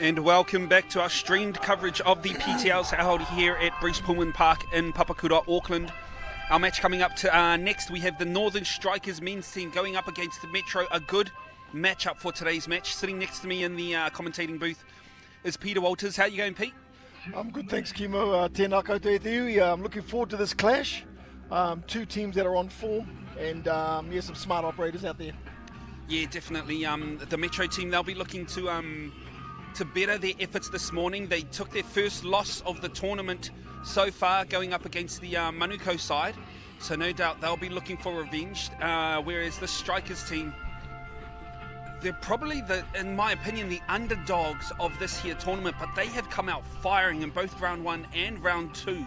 And welcome back to our streamed coverage of the PTLs held here at Bruce Pullman Park in Papakura, Auckland. Our match coming up to next, we have the Northern Strikers men's team going up against the Metro. A good matchup for today's match. Sitting next to me in the commentating booth is Peter Walters. How are you going, Pete? I'm good, thanks, Kimo. Tēnā koutou te iwi. I'm looking forward to this clash. Two teams that are on form, and some smart operators out there. Yeah, definitely. The Metro team, they'll be looking to better their efforts this morning. They took their first loss of the tournament so far, going up against the Manukau side. So no doubt they'll be looking for revenge. Whereas the Strikers team, they're probably, in my opinion, the underdogs of this here tournament. But they have come out firing in both round one and round two,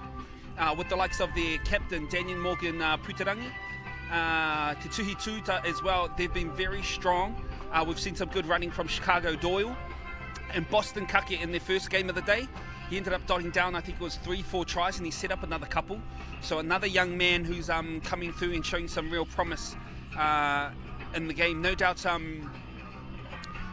with the likes of their captain, Daniel Morgan Putarangi, Te Tuhi Tuta as well. They've been very strong. We've seen some good running from Chicago Doyle. And Boston Kake in their first game of the day, he ended up dotting down, I think it was 3-4 tries, and he set up another couple. So another young man who's coming through and showing some real promise in the game. No doubt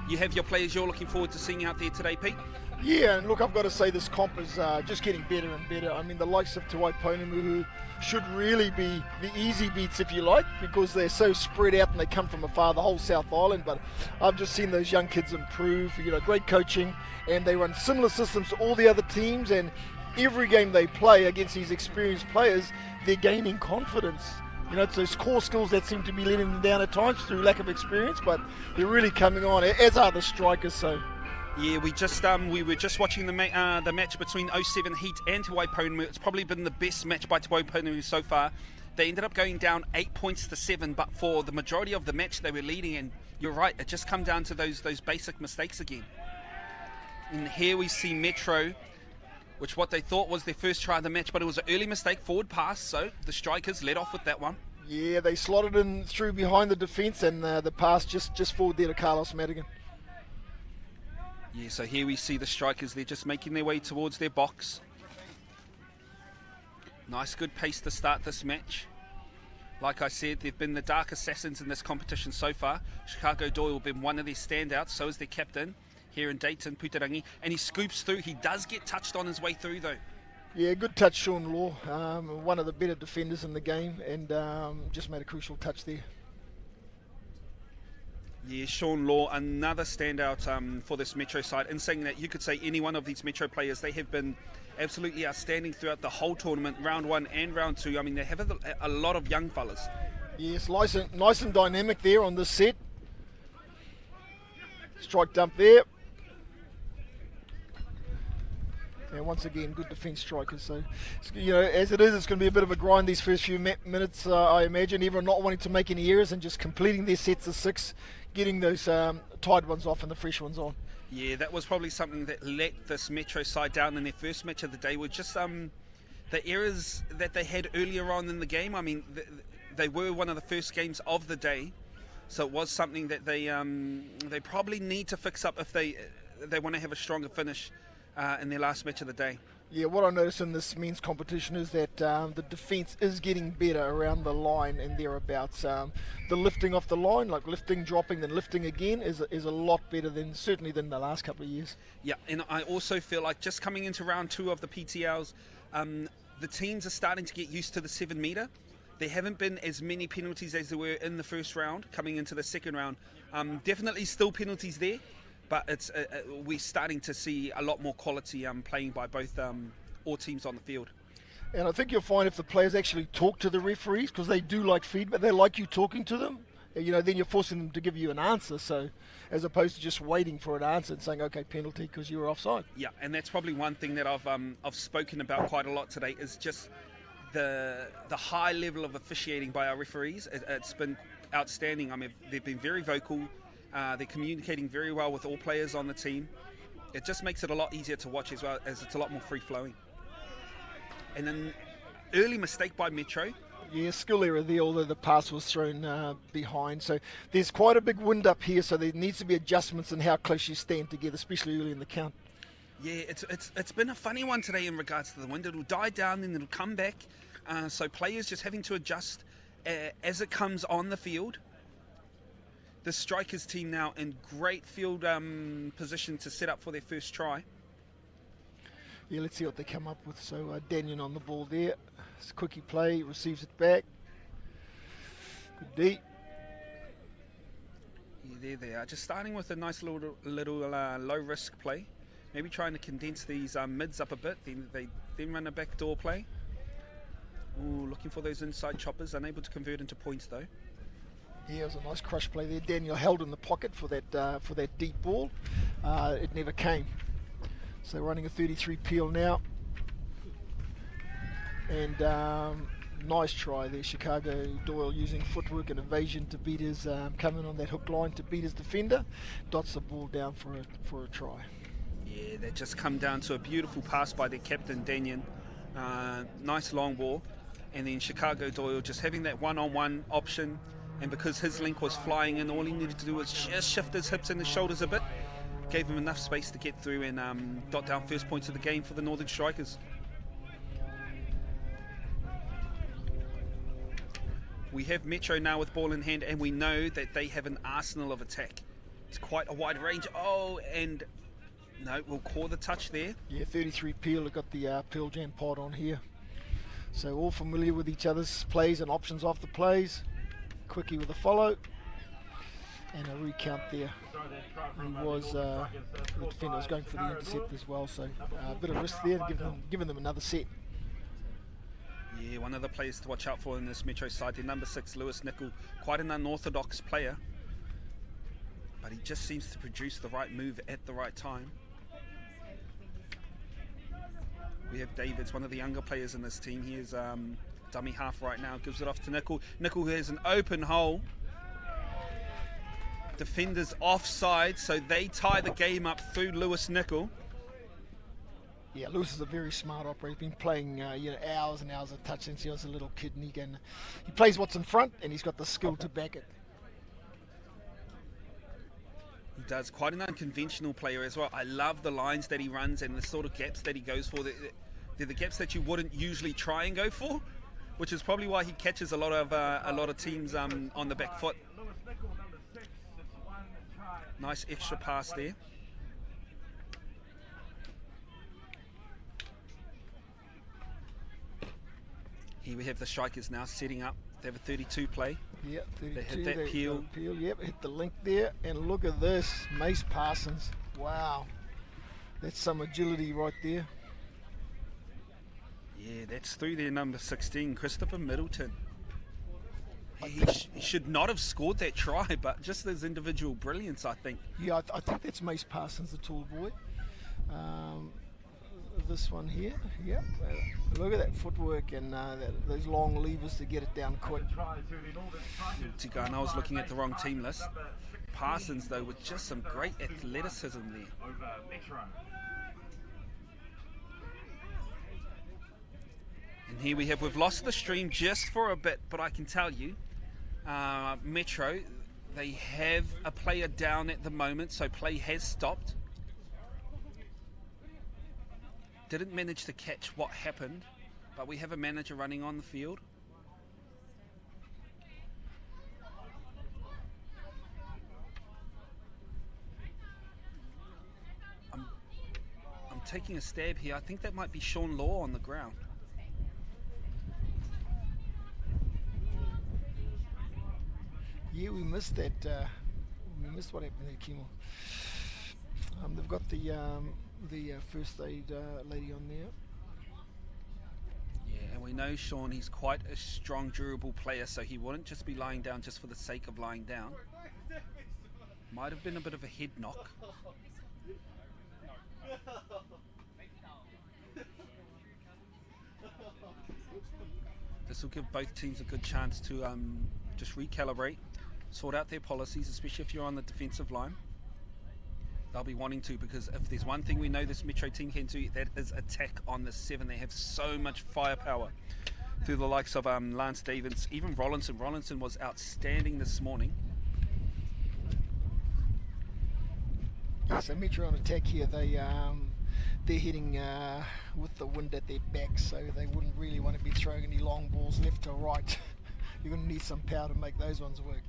you have your players you're looking forward to seeing out there today, Pete? Yeah, and look, I've got to say this comp is just getting better and better. I mean, the likes of Te Waiponamu, who should really be the easy beats, if you like, because they're so spread out and they come from afar, the whole South Island. But I've just seen those young kids improve, great coaching, and they run similar systems to all the other teams, and every game they play against these experienced players, they're gaining confidence. It's those core skills that seem to be letting them down at times through lack of experience, but they're really coming on, as are the Strikers. So. Yeah, we were just watching the match between 07 Heat and Te Waiponamu. It's probably been the best match by Te Waiponamu so far. They ended up going down 8 points to 7, but for the majority of the match they were leading, and you're right, it just come down to those basic mistakes again. And here we see Metro, which what they thought was their first try of the match, but it was an early mistake, forward pass, so the Strikers led off with that one. Yeah, they slotted in through behind the defence, and the pass just forward there to Carlos Madigan. Yeah, so here we see the Strikers, they're just making their way towards their box. Nice, good pace to start this match. Like I said, they've been the dark assassins in this competition so far. Chicago Doyle have been one of their standouts, so is their captain here in Dayton, Putarangi. And he scoops through. He does get touched on his way through, though. Yeah, good touch, Sean Law. One of the better defenders in the game, and just made a crucial touch there. Yeah, Sean Law, another standout for this Metro side. In saying that, you could say any one of these Metro players, they have been absolutely outstanding throughout the whole tournament, round one and round two. I mean, they have a lot of young fellas. Yes, nice and dynamic there on this set. Strike dump there. And once again, good defence Strikers. So, as it is, it's going to be a bit of a grind these first few minutes, I imagine. Everyone not wanting to make any errors and just completing their sets of 6, getting those tied ones off and the fresh ones on. Yeah, that was probably something that let this Metro side down in their first match of the day, were just the errors that they had earlier on in the game. I mean, they were one of the first games of the day, so it was something that they probably need to fix up if they want to have a stronger finish in their last match of the day. Yeah, what I noticed in this men's competition is that the defence is getting better around the line and thereabouts. The lifting off the line, like lifting, dropping, then lifting again, is a lot better certainly than the last couple of years. Yeah, and I also feel like just coming into round 2 of the PTLs, the teams are starting to get used to the 7 metre. There haven't been as many penalties as there were in the first round. Coming into the second round, definitely still penalties there, but we're starting to see a lot more quality playing by both all teams on the field. And I think you'll find if the players actually talk to the referees, because they do like feedback, they like you talking to them, then you're forcing them to give you an answer, so as opposed to just waiting for an answer and saying, okay, penalty because you were offside. Yeah, and that's probably one thing that I've spoken about quite a lot today, is just the high level of officiating by our referees. It's been outstanding. I mean, they've been very vocal. They're communicating very well with all players on the team. It just makes it a lot easier to watch, as well as it's a lot more free-flowing. And an early mistake by Metro. Yeah, skill error there, although the pass was thrown behind. So there's quite a big wind up here, so there needs to be adjustments in how close you stand together, especially early in the count. Yeah, it's been a funny one today in regards to the wind. It'll die down, then it'll come back. So players just having to adjust as it comes on the field. The Strikers team now in great field position to set up for their first try. Yeah, let's see what they come up with. So Daniel on the ball there. It's a quickie play, receives it back. Good deep. Yeah, there they are. Just starting with a nice little low risk play. Maybe trying to condense these mids up a bit. Then they run a backdoor play. Ooh, looking for those inside choppers. Unable to convert into points though. Yeah, it was a nice crush play there. Daniel held in the pocket for that deep ball. It never came. So running a 33 peel now. And nice try there. Chicago Doyle using footwork and evasion to beat his, coming on that hook line to beat his defender. Dots the ball down for a try. Yeah, they just come down to a beautiful pass by their captain, Daniel. Nice long ball. And then Chicago Doyle just having that one-on-one option. And because his link was flying in, all he needed to do was just shift his hips and his shoulders a bit. Gave him enough space to get through and dot down first points of the game for the Northern Strikers. We have Metro now with ball in hand, and we know that they have an arsenal of attack. It's quite a wide range. Oh, and no, we'll call the touch there. Yeah, 33 peel. They've got the Pearl Jam pod on here. So all familiar with each other's plays and options off the plays. Quickie with a follow. And a recount there. He was, the defender was going for the intercept as well, so a bit of risk there, giving them another set. Yeah, one of the players to watch out for in this Metro side, their number 6, Lewis Nickel, quite an unorthodox player, but he just seems to produce the right move at the right time. We have Davids, one of the younger players in this team. He is dummy half right now, gives it off to Nickel. Nickel has an open hole. Defenders offside, so they tie the game up through Lewis Nickel. Yeah, Lewis is a very smart operator. He's been playing hours and hours of touch since he was a little kid, and he plays what's in front, and he's got the skill to back it. He does. Quite an unconventional player as well. I love the lines that he runs and the sort of gaps that he goes for. They're the gaps that you wouldn't usually try and go for, which is probably why he catches a lot of teams on the back foot. Nice extra pass there. Here we have the Strikers now setting up. They have a 32 play. Yeah, 32. They hit that peel. Yep, hit the link there. And look at this. Mace Parsons. Wow. That's some agility right there. Yeah, that's through their number 16, Christopher Middleton. He should not have scored that try, but just his individual brilliance, I think. Yeah, I think that's Mace Parsons, the tall boy. This one here, yep. Look at that footwork and those long levers to get it down quick. And I was looking at the wrong team list. Parsons, though, with just some great athleticism there. And here we've lost the stream just for a bit, but I can tell you, Metro, they have a player down at the moment, so play has stopped. Didn't manage to catch what happened, but we have a manager running on the field. I'm taking a stab here. I think that might be Sean Law on the ground. Yeah, we missed that. We missed what happened there, Kimo. They've got the first aid lady on there. Yeah, and we know Sean, he's quite a strong, durable player, so he wouldn't just be lying down just for the sake of lying down. Might have been a bit of a head knock. This will give both teams a good chance to just recalibrate, sort out their policies, especially if you're on the defensive line. They'll be wanting to, because if there's one thing we know this Metro team can do, that is attack on the 7. They have so much firepower through the likes of Lance Davids, even Rollinson. Rollinson was outstanding this morning. Yeah, so Metro on attack here, they're heading with the wind at their back, so they wouldn't really want to be throwing any long balls left or right. You're going to need some power to make those ones work.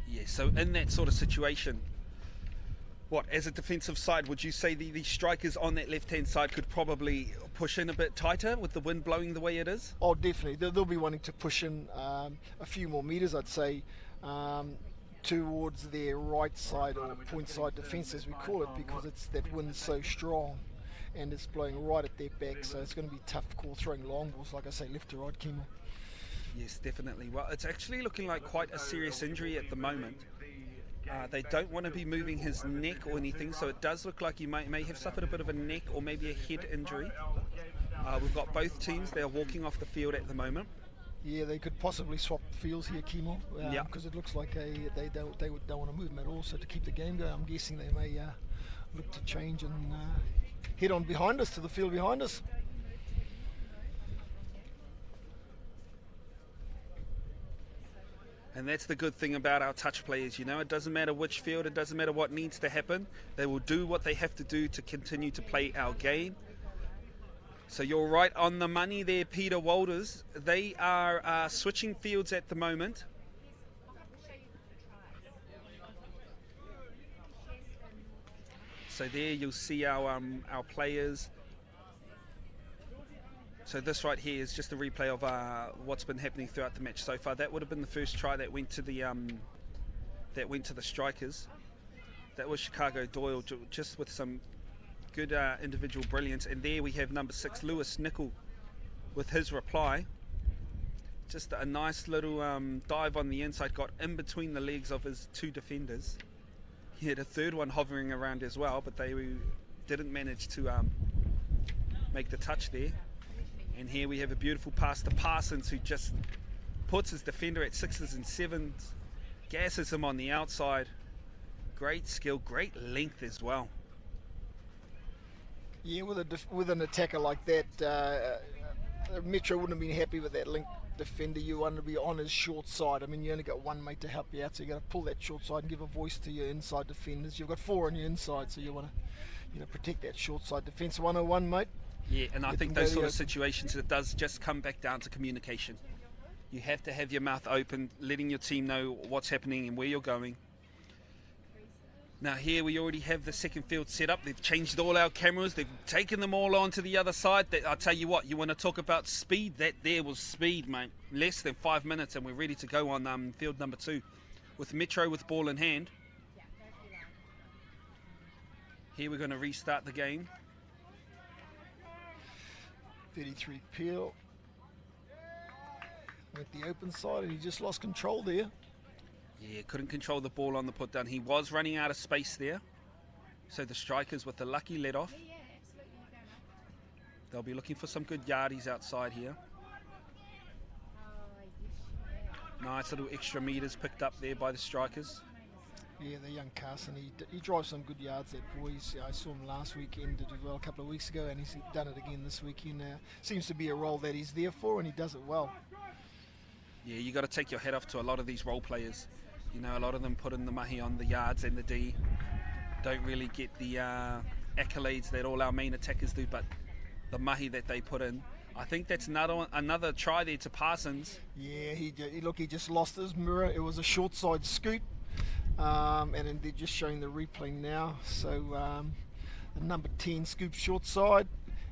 Yeah, so in that sort of situation, what, as a defensive side, would you say the strikers on that left-hand side could probably push in a bit tighter with the wind blowing the way it is? Oh, definitely. They'll be wanting to push in a few more metres, I'd say, towards their right side or point side defence, as we call it, because that wind's so strong and it's blowing right at their back. So it's going to be tough call throwing long balls, like I say, left to right, Kimo. Yes, definitely. Well, it's actually looking like quite a serious injury at the moment. They don't want to be moving his neck or anything, so it does look like he may have suffered a bit of a neck or maybe a head injury. We've got both teams. They're walking off the field at the moment. Yeah, they could possibly swap fields here, Kimo, because it looks like they don't want to move him at all. So to keep the game going, I'm guessing they may look to change and head on behind us to the field behind us. And that's the good thing about our touch players, you know, it doesn't matter which field, it doesn't matter what needs to happen. They will do what they have to do to continue to play our game. So you're right on the money there, Peter Walters. They are switching fields at the moment. So there you'll see our players. So this right here is just a replay of what's been happening throughout the match so far. That would have been the first try that went to the strikers. That was Chicago Doyle, just with some good individual brilliance. And there we have number 6, Lewis Nickel, with his reply. Just a nice little dive on the inside, got in between the legs of his 2 defenders. He had a third one hovering around as well, but they didn't manage to make the touch there. And here we have a beautiful pass to Parsons, who just puts his defender at 6s and 7s, gasses him on the outside. Great skill, great length as well. Yeah, with an attacker like that, Metro wouldn't have been happy with that link defender. You want to be on his short side. I mean, you only got one mate to help you out, so you got to pull that short side and give a voice to your inside defenders. You've got 4 on your inside, so you want to protect that short side defence. 101, mate. Yeah, and I think those sort of situations, it does just come back down to communication. You have to have your mouth open, letting your team know what's happening and where you're going. Now here we already have the second field set up. They've changed all our cameras. They've taken them all on to the other side. I'll tell you what, you want to talk about speed? That there was speed, mate. Less than 5 minutes and we're ready to go on field number 2. With Metro with ball in hand. Here we're going to restart the game. 33 Peel with the open side, and he just lost control there. Yeah, couldn't control the ball on the put down. He was running out of space there. So the strikers with the lucky let off. They'll be looking for some good yardies outside here. Nice little extra meters picked up there by the strikers. Yeah, the young Carson, he drives some good yards, that boy. I saw him last weekend, did well a couple of weeks ago, and he's done it again this weekend. Seems to be a role that he's there for, and he does it well. Yeah, you got to take your hat off to a lot of these role players. You know, a lot of them put in the mahi on the yards and the D. Don't really get the accolades that all our main attackers do, but the mahi that they put in. I think that's another try there to Parsons. Yeah, he just lost his mirror. It was a short side scoot. And then they're just showing the replay now. So the number 10 scoop short side,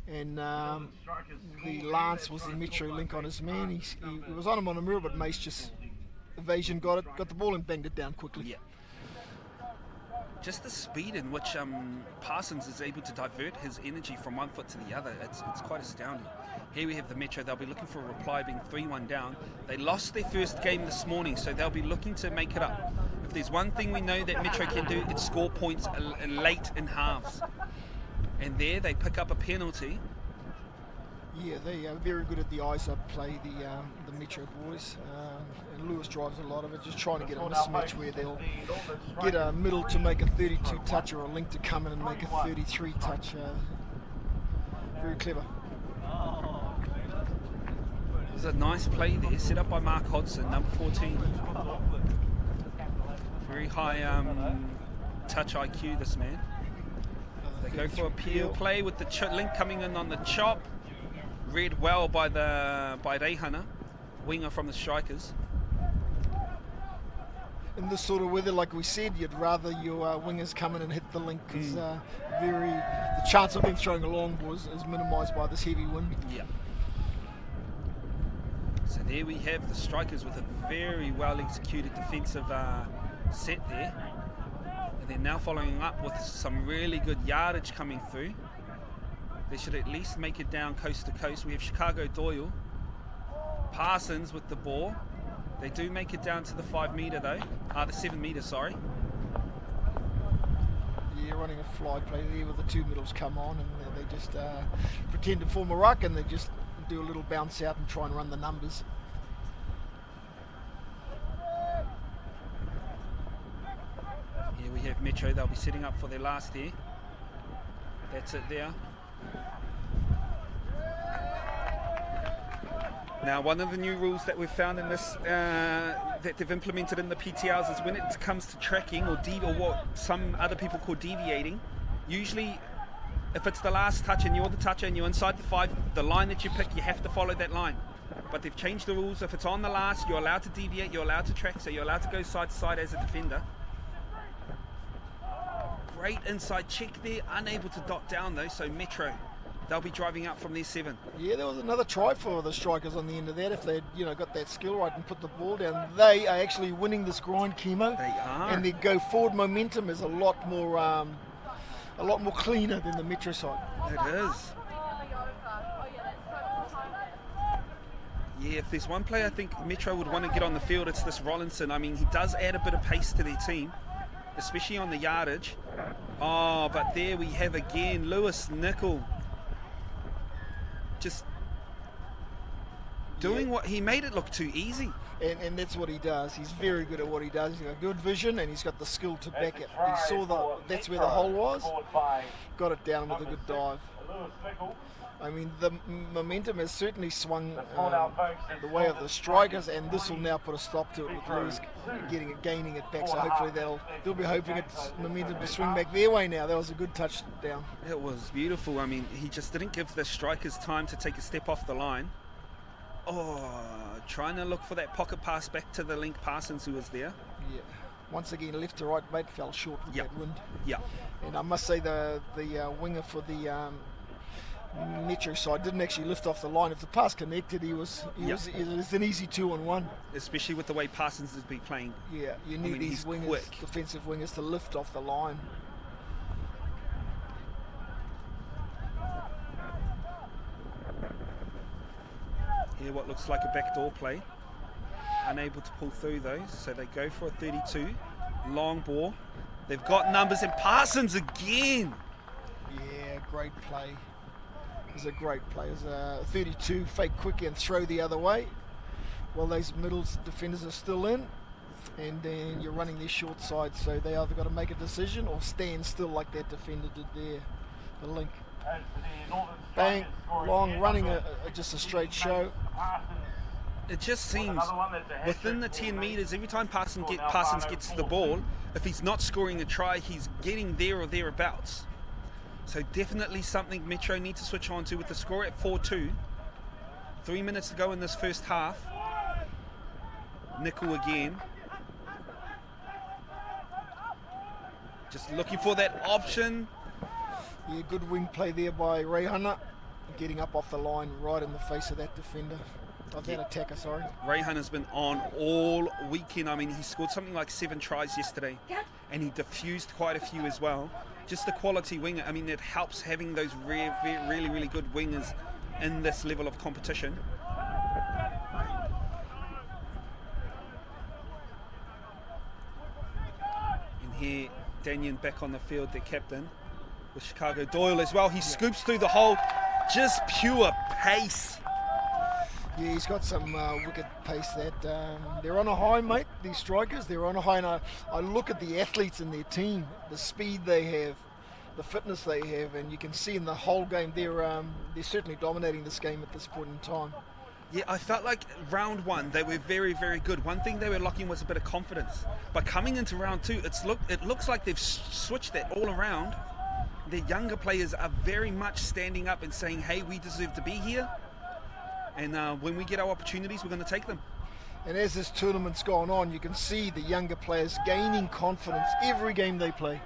and the Lance was the Metro link on his man. He was on him on the mirror, but Mace just evasion got the ball and banged it down quickly. Yeah. Just the speed in which Parsons is able to divert his energy from one foot to the other, it's quite astounding. Here we have the Metro. They'll be looking for a reply, being 3-1 down. They lost their first game this morning, so they'll be looking to make it up. If there's one thing we know that Metro can do, it's score points late in halves. And there they pick up a penalty. Yeah, they are very good at the eyes up play, the Metro boys. And Lewis drives a lot of it, just trying to get a mismatch where they'll get a middle to make a 32 touch or a link to come in and make a 33 touch. Very clever. There's a nice play there, set up by Mark Hodson, number 14. Very high touch IQ, this man. They go for a peel play with the link coming in on the chop. Read well by Reihana, winger from the strikers. in this sort of weather, like we said, you'd rather your wingers come in and hit the link because the chance of them throwing a long ball is minimised by this heavy wind. Yeah. So there we have the Strikers with a very well executed defensive set there. And they're now following up with some really good yardage coming through. They should at least make it down coast to coast. We have Chicago Doyle, Parsons with the ball. They do make it down to the 5 metre though, the 7 metre, sorry. Yeah, running a fly play there with the two middles come on, and they just pretend to form a ruck, and they just do a little bounce out and try and run the numbers. Here we have Metro. They'll be setting up for their last there. That's it there. Now, one of the new rules that we've found in this, that they've implemented in the PTRs, is when it comes to tracking or what some other people call deviating, usually if it's the last touch and you're the toucher and you're inside the 5, the line that you pick, you have to follow that line. But they've changed the rules. If it's on the last, you're allowed to deviate, you're allowed to track, so you're allowed to go side to side as a defender. Great inside check there, unable to dot down though, so Metro, they'll be driving out from their 7. Yeah, there was another try for the Strikers on the end of that. If they'd got that skill right and put the ball down, they are actually winning this grind, Chemo. They are. And their go forward momentum is a lot more cleaner than the Metro side. It is. Yeah, if there's one player I think Metro would want to get on the field, it's this Rollinson. I mean, he does add a bit of pace to their team, especially on the yardage. Oh, but there we have again Lewis Nickel. Just doing what he made it look too easy. And that's what he does. He's very good at what he does. He's got good vision and he's got the skill to back it. He saw that's where the hole was, got it down with a good dive. I mean, the momentum has certainly swung the way of the Strikers, and this will now put a stop to it with Lewis gaining it back. So hopefully they'll be hoping it's momentum to swing back their way now. That was a good touchdown. It was beautiful. I mean, he just didn't give the Strikers time to take a step off the line. Oh, trying to look for that pocket pass back to the link Parsons who was there. Yeah. Once again, left to right mate fell short with that wind. Yeah. And I must say the winger for the Metro side didn't actually lift off the line. If the pass connected, it was an easy 2-on-1. Especially with the way Parsons has been playing. Yeah, you need these wingers, quick. Defensive wingers, to lift off the line. Here what looks like a backdoor play. Unable to pull through those, so they go for a 32. Long ball. They've got numbers, and Parsons again. Yeah, great play. It was a great play. It was a 32, fake quick and throw the other way. Well, those middle defenders are still in, and then you're running their short side, so they either got to make a decision or stand still like that defender did there. The link. Bang, long, running just a straight show. It just seems within the 10 metres, every time Parsons gets the ball, if he's not scoring a try, he's getting there or thereabouts. So definitely something Metro need to switch on to with the score at 4-2. 3 minutes to go in this first half. Nickel again. Just looking for that option. Yeah, good wing play there by Ray Hunter, getting up off the line right in the face of that defender. Of that attacker, sorry. Ray Hunter's been on all weekend. I mean, he scored something like 7 tries yesterday, and he diffused quite a few as well. Just the quality winger. I mean, it helps having those really, really good wingers in this level of competition. And here, Daniel back on the field, their captain, with Chicago Doyle as well. He scoops through the hole, just pure pace. Yeah, he's got some wicked pace. They're on a high, mate, these Strikers. They're on a high, and I look at the athletes in their team, the speed they have, the fitness they have, and you can see in the whole game they're certainly dominating this game at this point in time. Yeah, I felt like round 1 they were very, very good. One thing they were lacking was a bit of confidence. But coming into round 2, it looks like they've switched that all around. The younger players are very much standing up and saying, hey, we deserve to be here. And when we get our opportunities, we're going to take them. And as this tournament's gone on, you can see the younger players gaining confidence every game they play.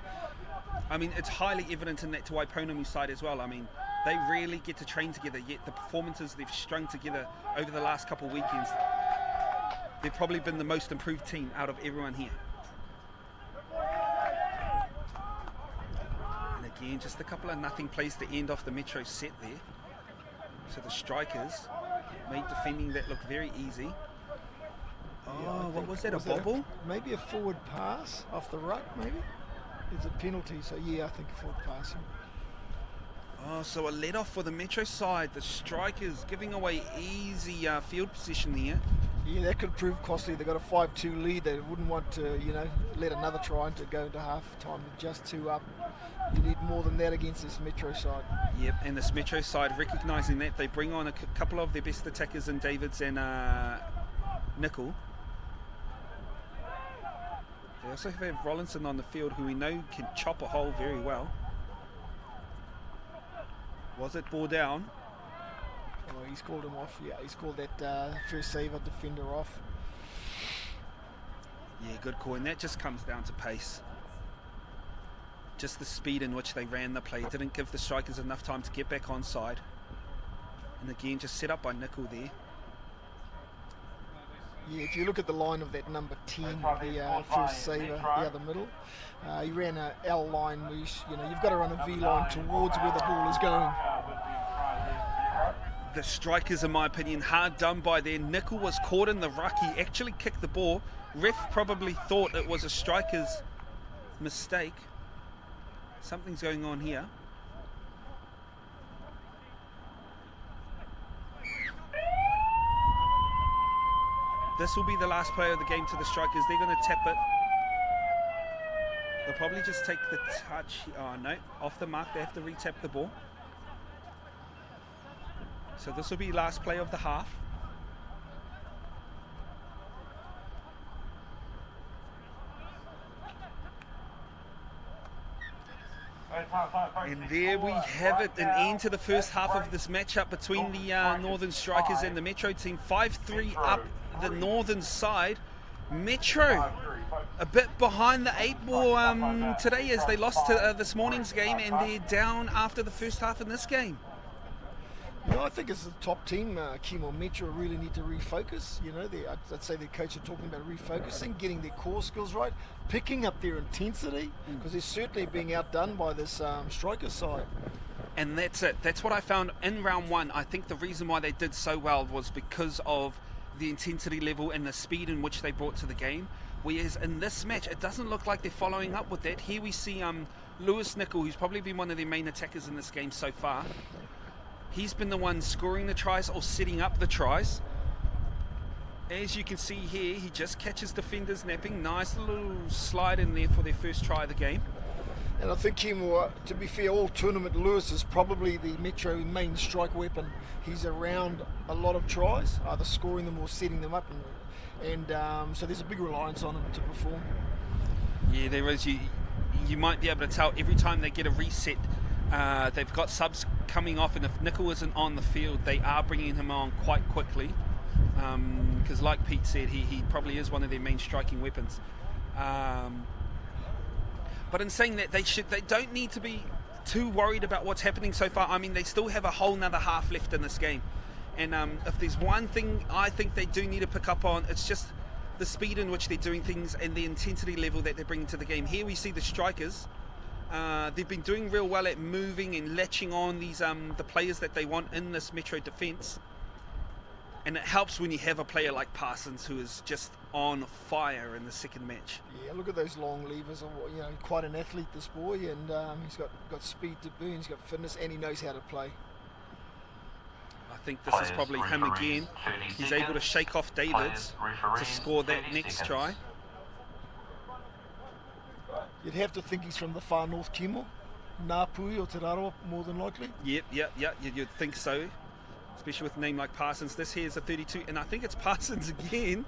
I mean, it's highly evident in that Te Waiponamu side as well. I mean, they really get to train together, yet the performances they've strung together over the last couple of weekends, they've probably been the most improved team out of everyone here. And again, just a couple of nothing plays to end off the Metro set there. So the strikers made defending that look very easy. Oh, what was that, a bobble? Maybe a forward pass off the ruck, maybe? It's a penalty, so yeah, I think a forward pass. Oh, so a let off for the Metro side. The strikers giving away easy field position here. Yeah, that could prove costly. They've got a 5-2 lead. They wouldn't want to, let another try to go into half time with just 2 up. You need more than that against this Metro side. Yep, and this Metro side, recognising that, they bring on a couple of their best attackers in Davids and Nickel. They also have Rollinson on the field, who we know can chop a hole very well. Was it ball down? Oh, he's called him off. Yeah, he's called that first saver defender off. Yeah, good call. And that just comes down to pace. Just the speed in which they ran the play didn't give the strikers enough time to get back onside. And again, just set up by Nickel there. Yeah, if you look at the line of that number 10, the first saver, the other middle, he ran a L line where you've got to run a V line towards where the ball is going. The strikers, in my opinion, hard done by there. Nickel was caught in the ruck. He actually kicked the ball. Ref probably thought it was a striker's mistake. Something's going on here. This will be the last play of the game to the strikers. They're going to tap it. They'll probably just take the touch. Oh, no. Off the mark. They have to re-tap the ball. So this will be last play of the half. And there we have it, an end to the first half of this matchup between the Northern Strikers and the Metro team. 5-3 up the Northern side. Metro a bit behind the 8 ball today, as they lost to this morning's game, and they're down after the first half in this game. I think as a top team, Kimo Metro really need to refocus. I'd say their coach are talking about refocusing, getting their core skills right, picking up their intensity, because they're certainly being outdone by this striker side. And that's it. That's what I found in round 1. I think the reason why they did so well was because of the intensity level and the speed in which they brought to the game. Whereas in this match, it doesn't look like they're following up with that. Here we see Lewis Nickel, who's probably been one of their main attackers in this game so far. He's been the one scoring the tries or setting up the tries. As you can see here, he just catches defenders napping. Nice little slide in there for their first try of the game. And I think Kimo, to be fair, all tournament, Lewis is probably the Metro main strike weapon. He's around a lot of tries, either scoring them or setting them up. And so there's a big reliance on him to perform. Yeah, there is. You might be able to tell every time they get a reset, they've got subs coming off, and if Nickel isn't on the field, they are bringing him on quite quickly, because like Pete said, he probably is one of their main striking weapons. But in saying that, they don't need to be too worried about what's happening so far. I mean, they still have a whole nother half left in this game, and if there's one thing I think they do need to pick up on, it's just the speed in which they're doing things and the intensity level that they're bringing to the game. Here we see the strikers. They've been doing real well at moving and latching on these the players that they want in this Metro defence, and it helps when you have a player like Parsons, who is just on fire in the second match. Yeah, look at those long levers. Quite an athlete, this boy, and he's got speed to burn. He's got fitness, and he knows how to play. I think this is probably him again. He's able to shake off Davids to score that next try. You'd have to think he's from the far north, Kimo. Ngāpui or Te Raroa, more than likely. Yep, you'd think so. Especially with a name like Parsons. This here is a 32, and I think it's Parsons again.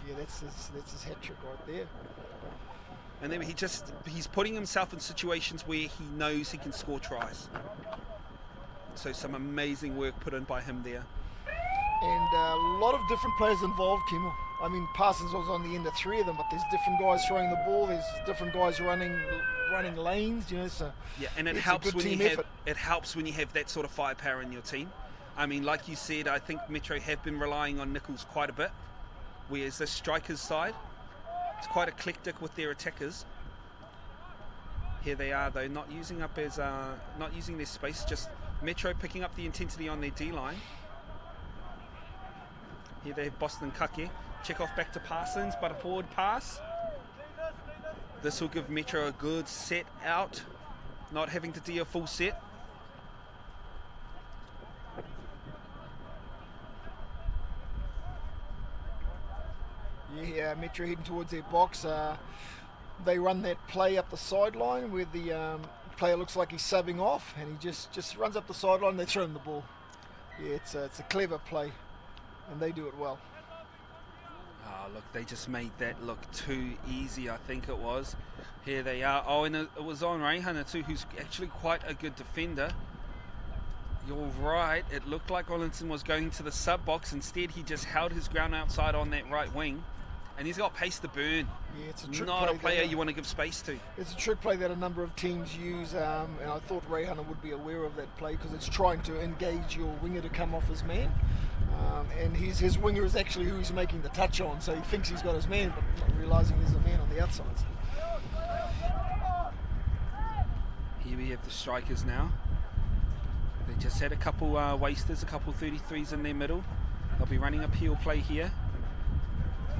Yeah, that's his hat-trick right there. And then he's putting himself in situations where he knows he can score tries. So some amazing work put in by him there. And a lot of different players involved, Kimo. I mean, Parsons was on the end of 3 of them, but there's different guys throwing the ball. There's different guys running lanes. You know, so yeah, and it it's helps a good when team you have effort. it helps when you have that sort of firepower in your team. I mean, like you said, I think Metro have been relying on Nichols quite a bit. Whereas the strikers side, it's quite eclectic with their attackers. Here they are, though, not using their space. Just Metro picking up the intensity on their D line. Here they have Boston Kake. Check off back to Parsons, but a forward pass. This will give Metro a good set out, not having to do a full set. Yeah, Metro heading towards their box. They run that play up the sideline where the player looks like he's subbing off, and he just runs up the sideline. They throw him the ball. Yeah, it's a clever play, and they do it well. Oh, look, they just made that look too easy, I think it was. Here they are. Oh, and it was on Reihana too, who's actually quite a good defender. You're right, it looked like Rollinson was going to the sub box. Instead, he just held his ground outside on that right wing. And he's got pace to burn. Yeah, it's a trick Not play a player you want to give space to. It's a trick play that a number of teams use, and I thought Reihana would be aware of that play because it's trying to engage your winger to come off his man. And his winger is actually who he's making the touch on, so he thinks he's got his man, but not realising there's a man on the outside. Here we have the strikers now. They just had a couple wasters, a couple 33s in their middle. They'll be running a peel play here.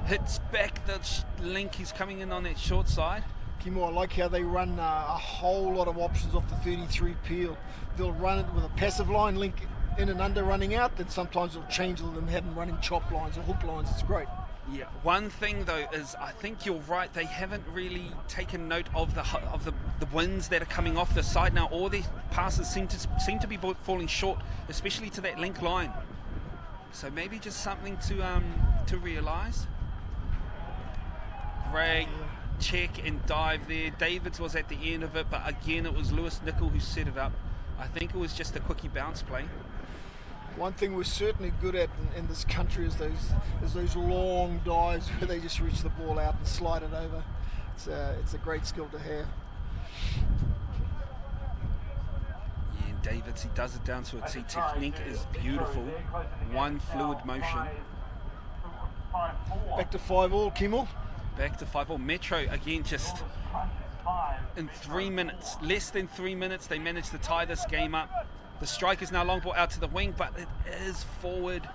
Hits back the link, he's coming in on that short side. Kimo, I like how they run a whole lot of options off the 33 peel. They'll run it with a passive line, link in and under running out, then sometimes they'll change them, have them running chop lines or hook lines. It's great. Yeah, one thing though is I think you're right, they haven't really taken note of the winds that are coming off the side now. All their passes seem to be falling short, especially to that link line. So maybe just something to realise. Great check and dive there. Davids was at the end of it, but again it was Lewis Nicol who set it up. I think it was just a quickie bounce play. One thing we're certainly good at in this country is those long dives where they just reach the ball out and slide it over. It's a great skill to have. Yeah, and Davids, he does it down to a T. Technique is beautiful. One fluid motion. Back to 5-all, Kimmel. Back to 5-all. Metro again, just in 3 minutes, less than 3 minutes, they managed to tie this game up. The strikers now long ball out to the wing, but it is forward.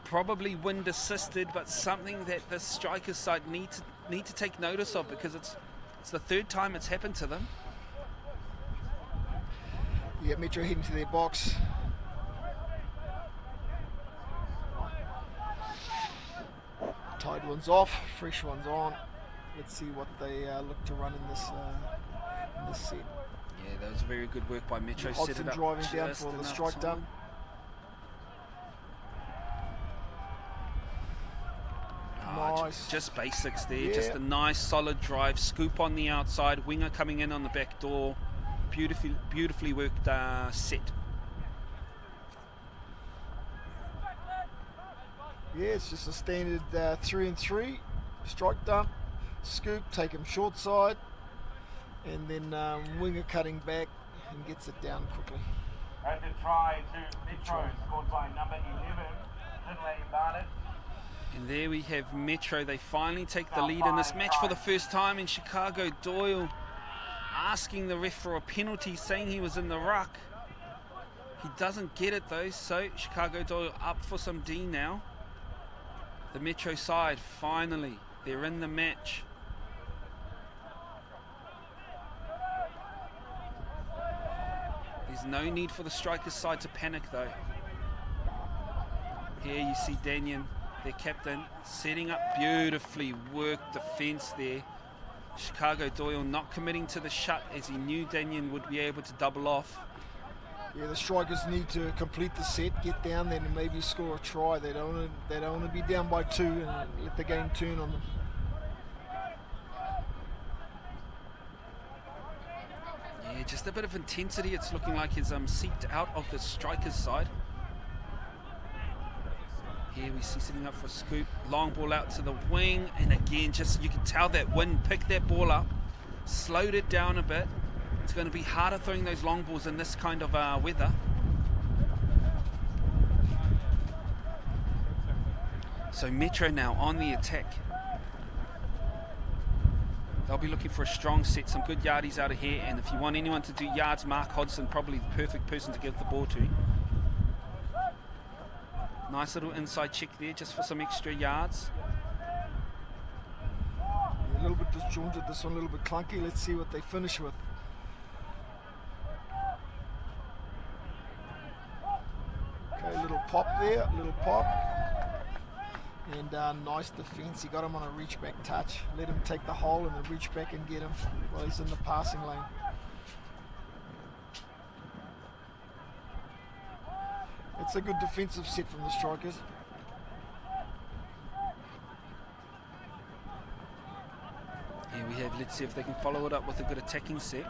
Probably wind assisted, but something that the strikers side need to take notice of, because it's the third time it's happened to them. Yeah, Metro heading to their box. Tied one's off, fresh one's on. Let's see what they look to run in this set. Yeah, that was very good work by Metro. Hodgson set it up driving down just for the enough strike time. dump. Nice. Just basics there. Yeah. Just a nice solid drive. Scoop on the outside. Winger coming in on the back door. Beautifully worked set. Yeah, it's just a standard 3-and-3 strike dump, scoop, take him short side, and then winger cutting back and gets it down quickly. At the try to Metro, scored by number 11, Finlay Barnett. And there we have Metro. They finally take the lead in this match for the first time in Chicago. Doyle asking the ref for a penalty, saying he was in the ruck. He doesn't get it though, so Chicago Doyle up for some D now. The Metro side, finally, they're in the match. There's no need for the strikers side to panic though. Here you see Danyan, their captain, setting up beautifully worked defense there. Chicago Doyle not committing to the shut as he knew Danyan would be able to double off. Yeah, the strikers need to complete the set, get down there and maybe score a try. They don't want to be down by 2 and let the game turn on them. Yeah, just a bit of intensity. It's looking like he's seeped out of the strikers side. Here we see setting up for a scoop, long ball out to the wing, and again, just you can tell that wind picked that ball up, slowed it down a bit. It's going to be harder throwing those long balls in this kind of weather. So Metro now on the attack. They'll be looking for a strong set, some good yardies out of here, and if you want anyone to do yards, Mark Hodgson, probably the perfect person to give the ball to. Nice little inside check there, just for some extra yards. A little bit disjointed, this one a little bit clunky. Let's see what they finish with. Okay, little pop there, little pop. And nice defence. He got him on a reach back touch. Let him take the hole and then reach back and get him while he's in the passing lane. It's a good defensive set from the strikers. Here we have, let's see if they can follow it up with a good attacking set.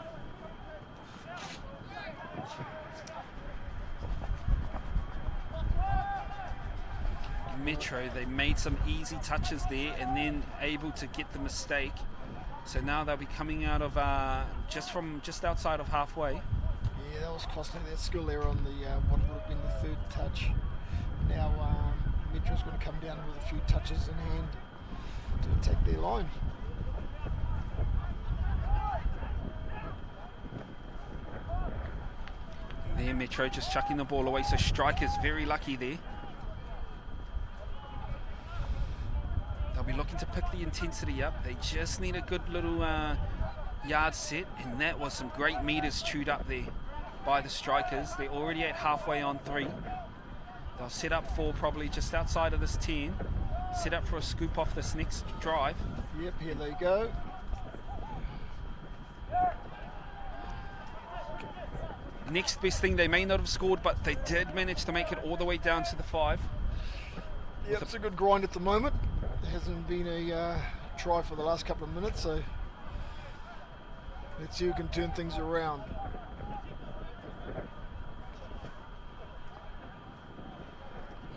Metro, they made some easy touches there and then able to get the mistake. So now they'll be coming out of just outside of halfway. Yeah, that was costly, that skill there on the what would have been the third touch. Now Metro's going to come down with a few touches in hand to attack their line. There Metro just chucking the ball away, so Strikers very lucky there. They'll be looking to pick the intensity up. They just need a good little yard set, and that was some great meters chewed up there by the Strikers. They're already at halfway on 3. They'll set up for probably just outside of this 10. Set up for a scoop off this next drive. Yep, here they go. Next best thing, they may not have scored, but they did manage to make it all the way down to the 5. Yeah, it's a good grind at the moment. There hasn't been a try for the last couple of minutes, so let's see who can turn things around.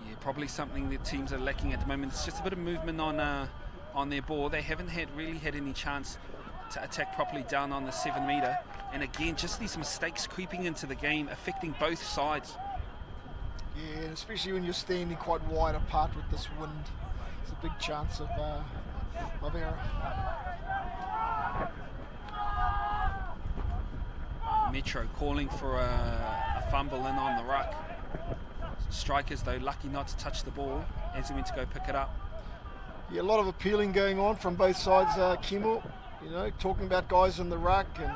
Yeah, probably something that teams are lacking at the moment. It's just a bit of movement on their ball. They haven't really had any chance to attack properly down on the 7 metre. And again, just these mistakes creeping into the game, affecting both sides. Yeah, and especially when you're standing quite wide apart with this wind. It's a big chance of error. Metro calling for a fumble in on the ruck. Strikers, though, lucky not to touch the ball as he went to go pick it up. Yeah, a lot of appealing going on from both sides, Kimmel. You know, talking about guys in the ruck and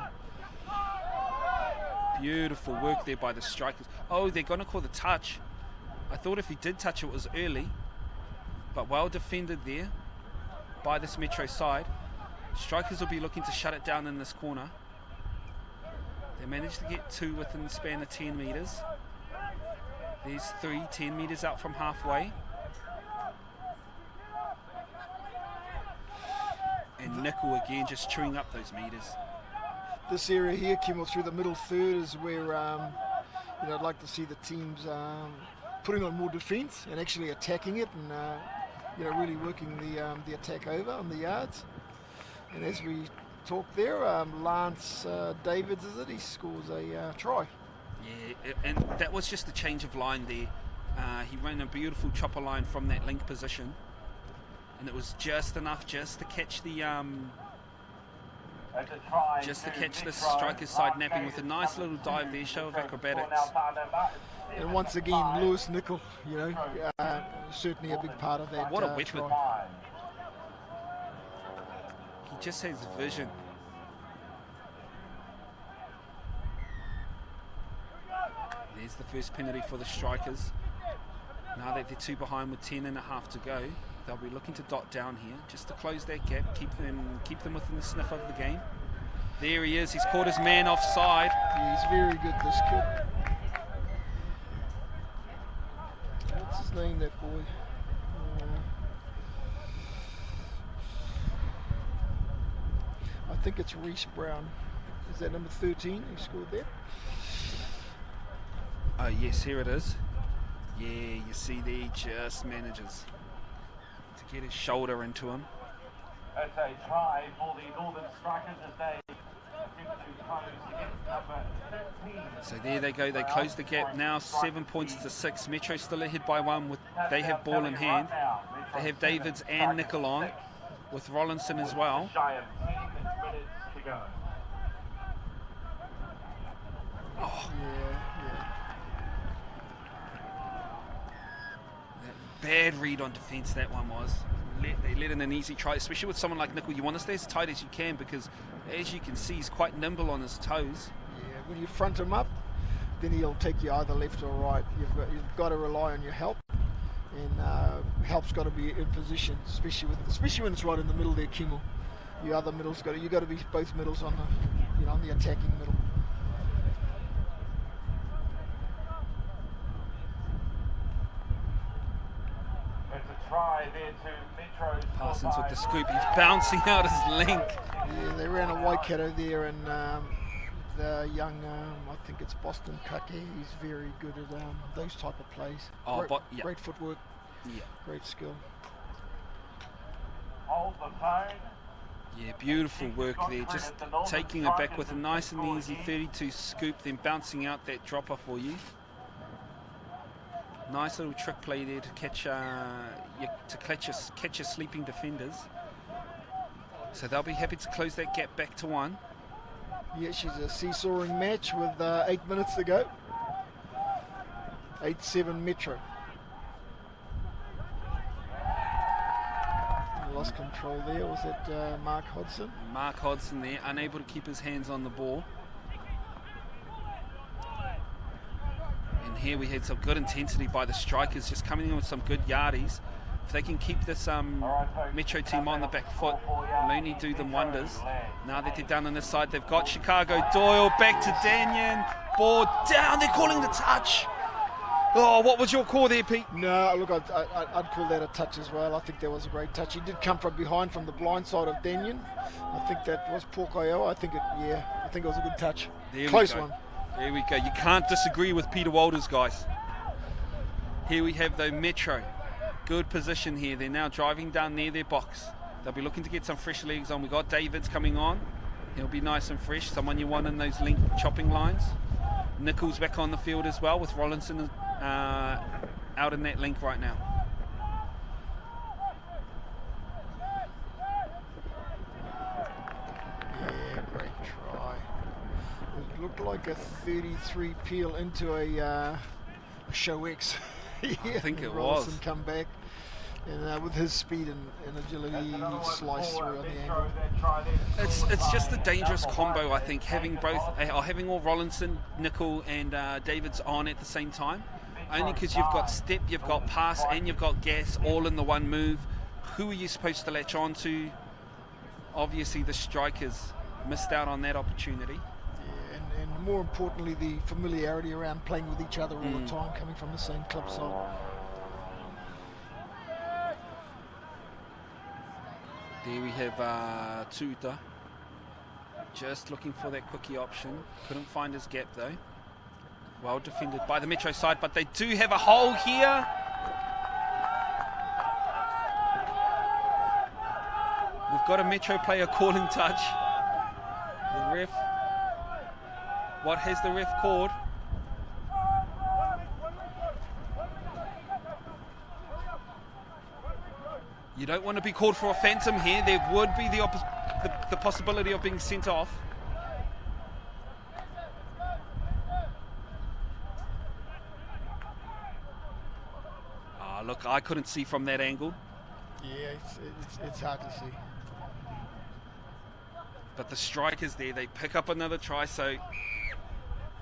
beautiful work there by the Strikers. Oh, they're going to call the touch. I thought if he did touch it was early, but well defended there by this Metro side. Strikers will be looking to shut it down in this corner. They managed to get 2 within the span of 10 metres. There's 3, 10 metres out from halfway. And Nickel again just chewing up those metres. This area here, Kimmel, through the middle third is where you know, I'd like to see the teams putting on more defence and actually attacking it, and you know, really working the attack over on the yards. And as we talk there, Lance Davids, is it? He scores a try. Yeah, and that was just a change of line there. He ran a beautiful chopper line from that link position, and it was just enough just to catch the the Strikers side napping with a nice little dive there, show of acrobatics. And once again, Lewis Nickel, you know, certainly a big part of that. What a weapon! Try. He just has vision. There's the first penalty for the Strikers. Now that they're 2 behind with 10.5 to go, they'll be looking to dot down here just to close that gap, keep them within the sniff of the game. There he is. He's caught his man offside. Yeah, he's very good, this kid. What's his name, that boy? I think it's Reese Brown. Is that number 13 who scored there? Oh yes, here it is. Yeah, you see there, he just manages to get his shoulder into him. It's a try for the Northern Strikers as they attempt to close against number 13. So there they go, they close the gap now, 7 points to 6. Metro still ahead by 1 with they have ball in hand. They have Davids and Nickel on, with Rollinson as well. Shy of 10 minutes to go. Oh, Yeah. that bad read on defence that one was. They let in an easy try, especially with someone like Nickel. You want to stay as tight as you can because, as you can see, he's quite nimble on his toes. Yeah, when you front him up, then he'll take you either left or right. You've got to rely on your help, and help's got to be in position, especially when it's right in the middle there, Kimmel. Your other middle's got to be both middles on the on the attacking middle. It's a try there to Metro's. Parsons with the scoop, he's bouncing out his link. Yeah, they ran a Waikato there, and the young, I think it's Boston Kake, he's very good at those type of plays. Oh, Great footwork, Yeah, great skill. Hold the phone. yeah, beautiful work there. Just taking it back with a nice and easy 32 scoop, then bouncing out that dropper for you. Nice little trick play there to catch your sleeping defenders. So they'll be happy to close that gap back to 1. Yeah, she's a seesawing match with 8 minutes to go. 8-7 Metro. Lost control there. Was it Mark Hodson? Mark Hodson there, unable to keep his hands on the ball. And here we had some good intensity by the strikers, just coming in with some good yardies. If they can keep this Metro team on the back foot, it'll only do them wonders. Now that they're down on this side, they've got Chicago Doyle back to Danyon. Ball down, they're calling the touch. Oh, what was your call there, Pete? No, look, I'd call that a touch as well. I think that was a great touch. He did come from behind from the blind side of Danyon. I think that was Porkaio. I think it was a good touch. Close one. There we go. You can't disagree with Peter Walters, guys. Here we have the Metro. Good position here. They're now driving down near their box. They'll be looking to get some fresh legs on. We've got Davids coming on. He'll be nice and fresh. Someone you want in those link chopping lines. Nichols back on the field as well, with Rollinson out in that link right now. Yeah, great try. It looked like a 33 peel into a show X. Yeah, I think it Rollinson was. come back, and with his speed and agility, he sliced through on the angle. It's just a dangerous combo, I think, having all Rollinson, Nickel, and Davids on at the same time. Only because you've got step, you've got pass, and you've got gas all in the one move. Who are you supposed to latch on to? Obviously, the strikers missed out on that opportunity. Yeah, and more importantly, the familiarity around playing with each other all the time, coming from the same club side. There we have Tuta, just looking for that quickie option. Couldn't find his gap though. Well defended by the Metro side, but they do have a hole here. We've got a Metro player calling touch. The ref, what has the ref called? You don't want to be called for a phantom here. There would be the possibility of being sent off. Look, I couldn't see from that angle. Yeah, it's hard to see. But the strikers there, they pick up another try, so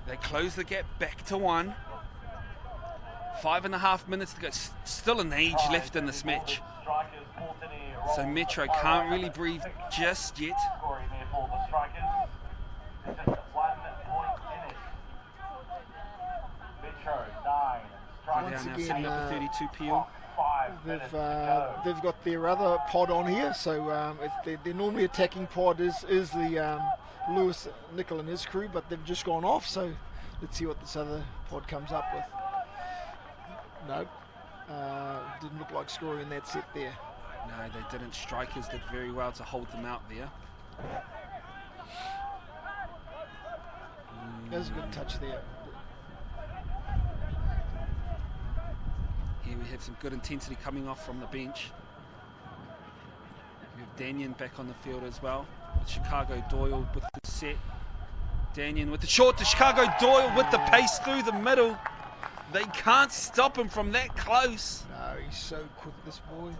they close the gap back to 1. 5.5 minutes to go. Still an age left in this match. So Metro can't really breathe just yet. Scoring there for the Strikers. It's just 1 point in it. Metro 9. Down now, setting up a 32 peel. 5 minutes to go. They've got their other pod on here, so their normally attacking pod is the Lewis, Nickel and his crew, but they've just gone off, so let's see what this other pod comes up with. No. Didn't look like scoring in that set there. No, they didn't. Strikers did very well to hold them out there. That was a good touch there. Here we have some good intensity coming off from the bench. We have Danyon back on the field as well. With Chicago Doyle with the set. Danyon with the short to Chicago Doyle with the pace through the middle. They can't stop him from that close. No, he's so quick, this boy.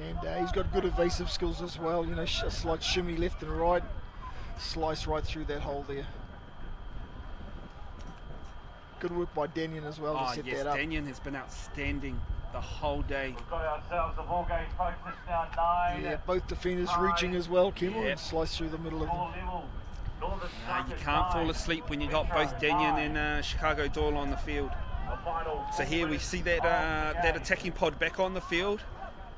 And he's got good evasive skills as well. You know, a slight shimmy left and right. Slice right through that hole there. Good work by Danyon as well to set that up. Danyon has been outstanding the whole day. We've got ourselves a ball game, folks. It's now 9. Yeah, both defenders reaching as well, Kimmel, and slice through the middle of them. No, you can't fall asleep when you got both Danyon and Chicago Doyle on the field. So here we see that that attacking pod back on the field,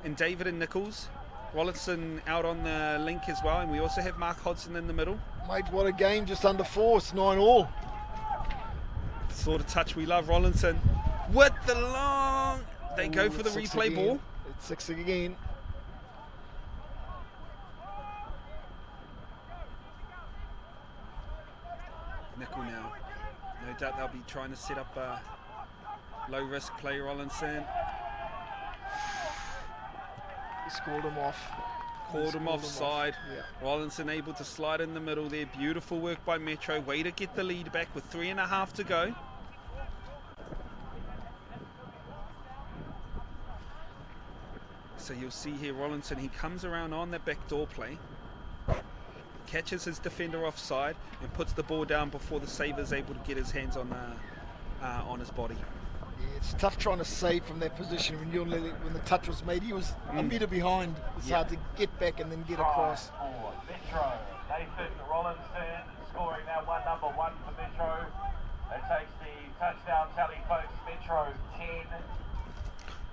and David and Nichols. Rollinson out on the link as well, and we also have Mark Hodson in the middle. Mate, what a game, just under 4, it's 9-all. Sort of touch we love. Rollinson with the long, they go for the replay ball. It's 6 again. Nickel now, no doubt they'll be trying to set up a low risk play. Rollinson He scored him off. called him offside. Yeah. Rollinson able to slide in the middle there. Beautiful work by Metro. Way to get the lead back with 3.5 to go. So you'll see here Rollinson, he comes around on that backdoor play, catches his defender offside and puts the ball down before the saver's able to get his hands on his body. Yeah, it's tough trying to save from that position when the touch was made. He was a metre behind. It's hard to get back and then get across. Metro, Nathan Rollinson scoring now number 1 for Metro. That takes the touchdown tally, folks. Metro 10.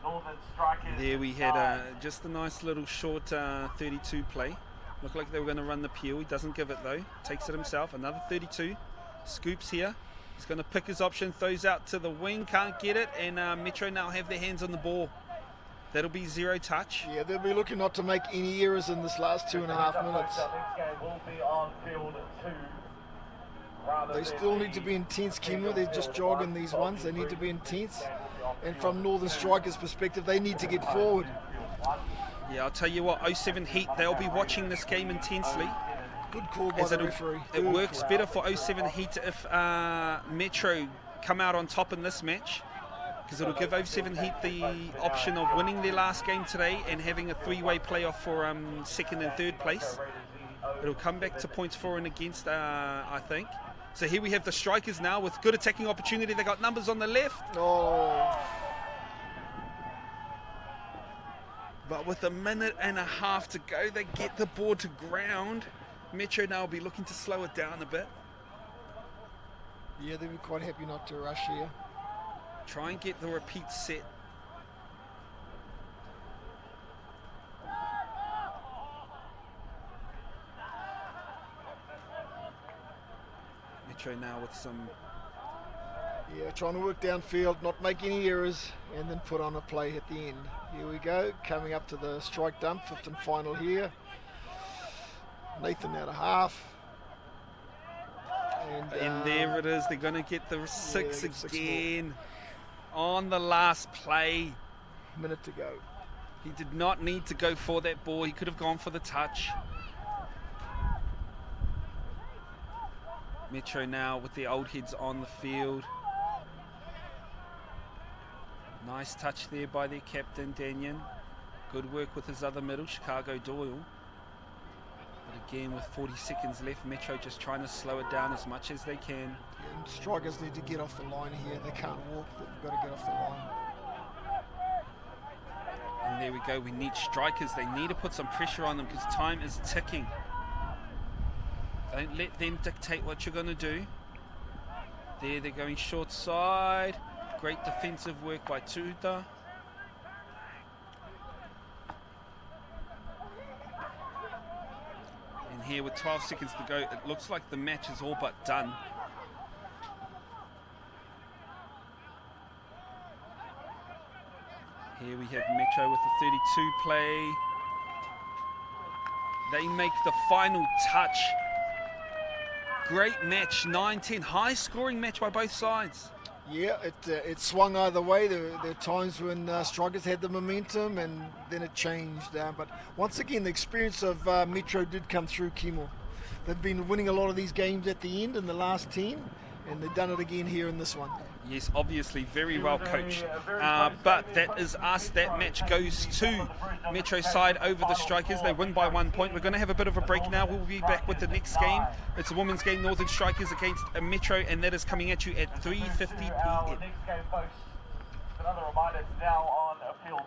Northern Strikers. There we had just a nice little short 32 play. Looked like they were going to run the peel. He doesn't give it though. Takes it himself. Another 32. Scoops here. He's going to pick his option. Throws out to the wing. Can't get it. And Metro now have their hands on the ball. That'll be 0 touch. Yeah, they'll be looking not to make any errors in this last 2.5 minutes. This game will be on field 2. They still need to be intense, Kimmo. They're just jogging these ones. They need to be intense. And from Northern Strikers' perspective, they need to get forward. Yeah, I'll tell you what, 07 Heat, they'll be watching this game intensely. Good call by the referee. It works better for 07 Heat if Metro come out on top in this match, because it'll give 07 Heat the option of winning their last game today and having a 3-way playoff for 2nd and 3rd place. It'll come back to points for and against, I think. So here we have the Strikers now with good attacking opportunity. They got numbers on the left. Oh. But with 1.5 minutes to go, they get the ball to ground. Metro now will be looking to slow it down a bit. Yeah, they'll be quite happy not to rush here. Try and get the repeat set. Metro now with some... Yeah, trying to work downfield, not make any errors, and then put on a play at the end. Here we go, coming up to the strike dump, 5th and final here. Nathan out of half. And there it is, they're going to get the 6 get 6 again on the last play. Minute to go. He did not need to go for that ball, he could have gone for the touch. Metro now with the old heads on the field. Nice touch there by their captain, Danyon. Good work with his other middle, Chicago Doyle. But again, with 40 seconds left, Metro just trying to slow it down as much as they can. And Strikers need to get off the line here. They can't walk, they've got to get off the line. And there we go, we need Strikers. They need to put some pressure on them because time is ticking. Don't let them dictate what you're going to do. There, they're going short side. Great defensive work by Tuta. And here with 12 seconds to go, it looks like the match is all but done. we have Metro with the 32 play. They make the final touch. Great match, 9-10, high scoring match by both sides. Yeah, it swung either way. There are times when Strikers had the momentum and then it changed. But once again, the experience of Metro did come through Kimo. They've been winning a lot of these games at the end in the last 10, and they've done it again here in this one. Yes, obviously very well coached, but that is us. That match goes to Metro side over the Strikers. They win by 1 point. We're going to have a bit of a break now. We'll be back with the next game. It's a women's game, Northern Strikers against Metro, and that is coming at you at 3:50 p.m. Next game, folks. Another reminder, it's now on appeal.